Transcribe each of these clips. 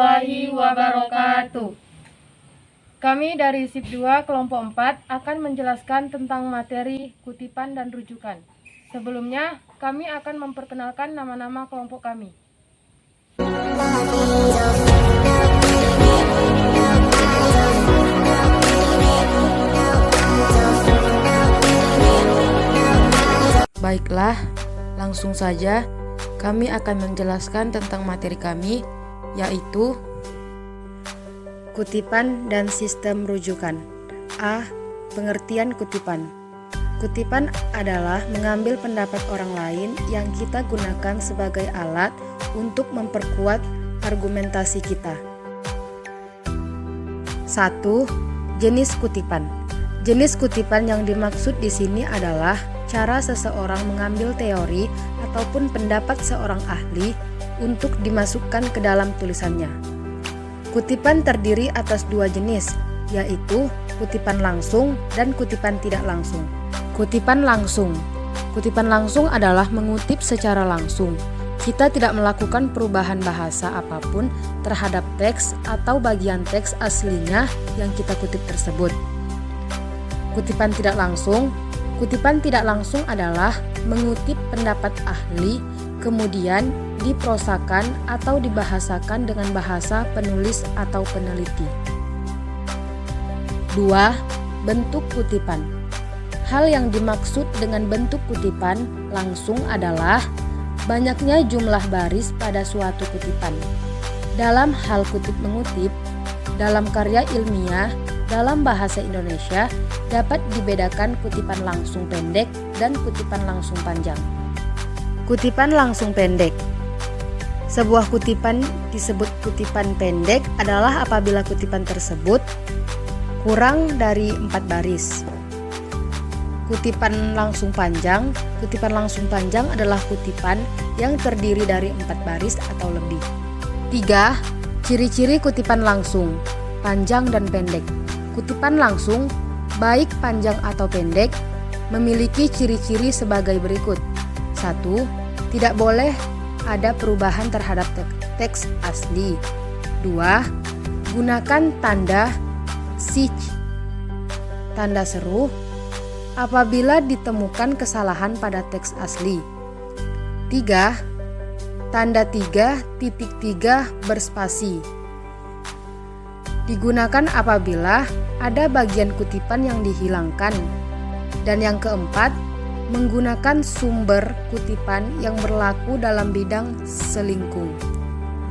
warahmatullahi wabarakatuh. Kami dari SIP 2 kelompok 4 akan menjelaskan tentang materi kutipan dan rujukan. Sebelumnya, kami akan memperkenalkan nama-nama kelompok kami. Baiklah, langsung saja kami akan menjelaskan tentang materi kami, yaitu kutipan dan sistem rujukan. A. Pengertian kutipan. Kutipan adalah mengambil pendapat orang lain yang kita gunakan sebagai alat untuk memperkuat argumentasi kita. 1. Jenis kutipan. Jenis kutipan yang dimaksud di sini adalah cara seseorang mengambil teori ataupun pendapat seorang ahli untuk dimasukkan ke dalam tulisannya. Kutipan terdiri atas dua jenis, yaitu kutipan langsung dan kutipan tidak langsung. Kutipan langsung. Kutipan langsung adalah mengutip secara langsung. Kita tidak melakukan perubahan bahasa apapun terhadap teks atau bagian teks aslinya yang kita kutip tersebut. Kutipan tidak langsung. Kutipan tidak langsung adalah mengutip pendapat ahli, kemudian diprosakan atau dibahasakan dengan bahasa penulis atau peneliti. 2. Bentuk kutipan. Hal yang dimaksud dengan bentuk kutipan langsung adalah banyaknya jumlah baris pada suatu kutipan. Dalam hal kutip mengutip, dalam karya ilmiah, dalam bahasa Indonesia dapat dibedakan kutipan langsung pendek dan kutipan langsung panjang. Kutipan langsung pendek. Sebuah kutipan disebut kutipan pendek adalah apabila kutipan tersebut kurang dari 4 baris. Kutipan langsung panjang. Kutipan langsung panjang adalah kutipan yang terdiri dari 4 baris atau lebih. 3. Ciri-ciri kutipan langsung, panjang dan pendek. Kutipan langsung, baik panjang atau pendek, memiliki ciri-ciri sebagai berikut. 1. Tidak boleh ada perubahan terhadap teks asli. 2. Gunakan tanda sich, tanda seru, apabila ditemukan kesalahan pada teks asli. 3. Tanda 3.3 berspasi. Digunakan apabila ada bagian kutipan yang dihilangkan. Dan yang keempat, menggunakan sumber kutipan yang berlaku dalam bidang selingkung.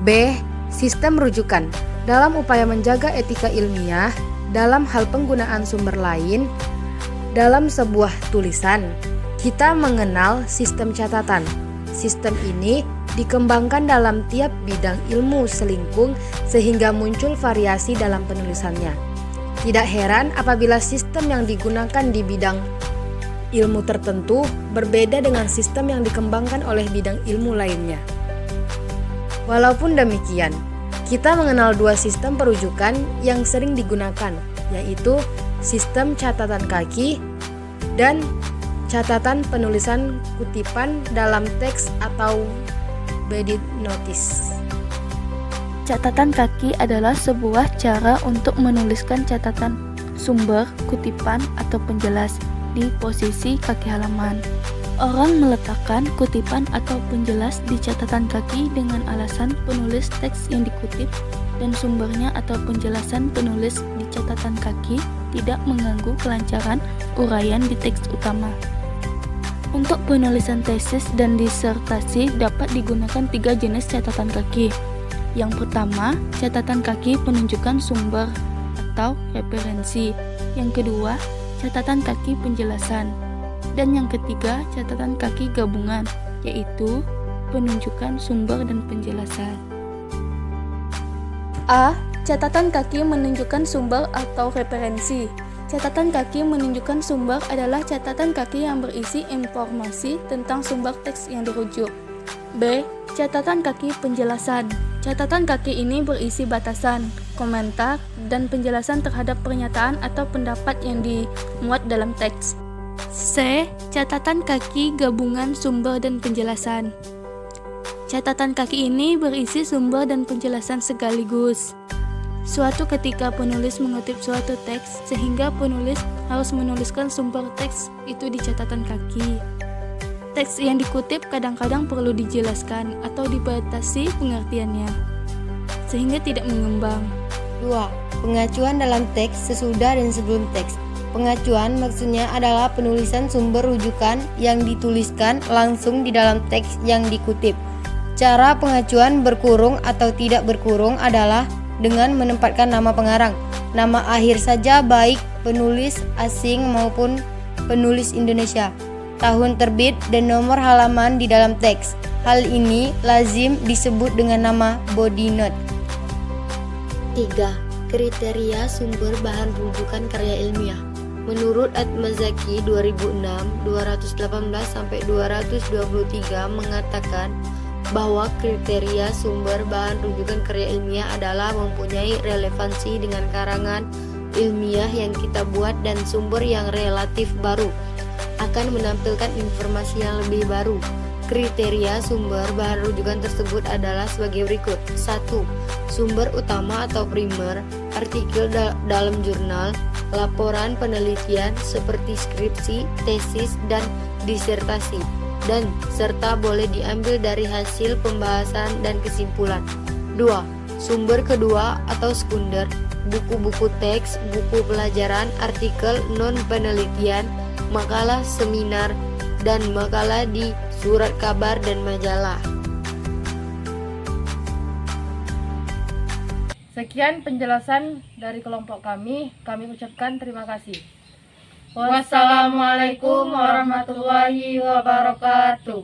B. Sistem rujukan. Dalam upaya menjaga etika ilmiah, dalam hal penggunaan sumber lain, dalam sebuah tulisan, kita mengenal sistem catatan. Sistem ini dikembangkan dalam tiap bidang ilmu selingkung sehingga muncul variasi dalam penulisannya. Tidak heran apabila sistem yang digunakan di bidang ilmu tertentu berbeda dengan sistem yang dikembangkan oleh bidang ilmu lainnya. Walaupun demikian, kita mengenal dua sistem perujukan yang sering digunakan, yaitu sistem catatan kaki dan catatan penulisan kutipan dalam teks atau body notice. Catatan kaki adalah sebuah cara untuk menuliskan catatan sumber, kutipan, atau penjelas di posisi kaki halaman. Orang meletakkan kutipan atau penjelas di catatan kaki dengan alasan penulis teks yang dikutip dan sumbernya atau penjelasan penulis di catatan kaki tidak mengganggu kelancaran uraian di teks utama. Untuk penulisan tesis dan disertasi dapat digunakan 3 jenis catatan kaki. Yang pertama, catatan kaki penunjukan sumber atau referensi. Yang kedua, catatan kaki penjelasan. Dan yang ketiga, catatan kaki gabungan, yaitu penunjukan sumber dan penjelasan. A. Catatan kaki menunjukkan sumber atau referensi. Catatan kaki menunjukkan sumber adalah catatan kaki yang berisi informasi tentang sumber teks yang dirujuk. B. Catatan kaki penjelasan. Catatan kaki ini berisi batasan, komentar, dan penjelasan terhadap pernyataan atau pendapat yang dimuat dalam teks. C. Catatan kaki gabungan sumber dan penjelasan. Catatan kaki ini berisi sumber dan penjelasan sekaligus. Suatu ketika penulis mengutip suatu teks, sehingga penulis harus menuliskan sumber teks itu di catatan kaki. Teks yang dikutip kadang-kadang perlu dijelaskan atau dibatasi pengertiannya, sehingga tidak mengembang. 2. Pengacuan dalam teks sesudah dan sebelum teks. Pengacuan maksudnya adalah penulisan sumber rujukan yang dituliskan langsung di dalam teks yang dikutip. Cara pengacuan berkurung atau tidak berkurung adalah dengan menempatkan nama pengarang, nama akhir saja baik penulis asing maupun penulis Indonesia, tahun terbit dan nomor halaman di dalam teks. Hal ini lazim disebut dengan nama body note. 3. Kriteria sumber bahan rujukan karya ilmiah. Menurut Atmazaki 2006, 218-223 mengatakan bahwa kriteria sumber bahan rujukan karya ilmiah adalah mempunyai relevansi dengan karangan ilmiah yang kita buat dan sumber yang relatif baru, akan menampilkan informasi yang lebih baru. Kriteria sumber bahan rujukan tersebut adalah sebagai berikut. 1. Sumber utama atau primer, artikel dalam jurnal, laporan penelitian seperti skripsi, tesis, dan disertasi, dan serta boleh diambil dari hasil pembahasan dan kesimpulan. 2. Sumber kedua atau sekunder, buku-buku teks, buku pelajaran, artikel non-penelitian, makalah seminar, dan makalah di surat kabar dan majalah. Sekian penjelasan dari kelompok kami ucapkan terima kasih. Wassalamualaikum warahmatullahi wabarakatuh.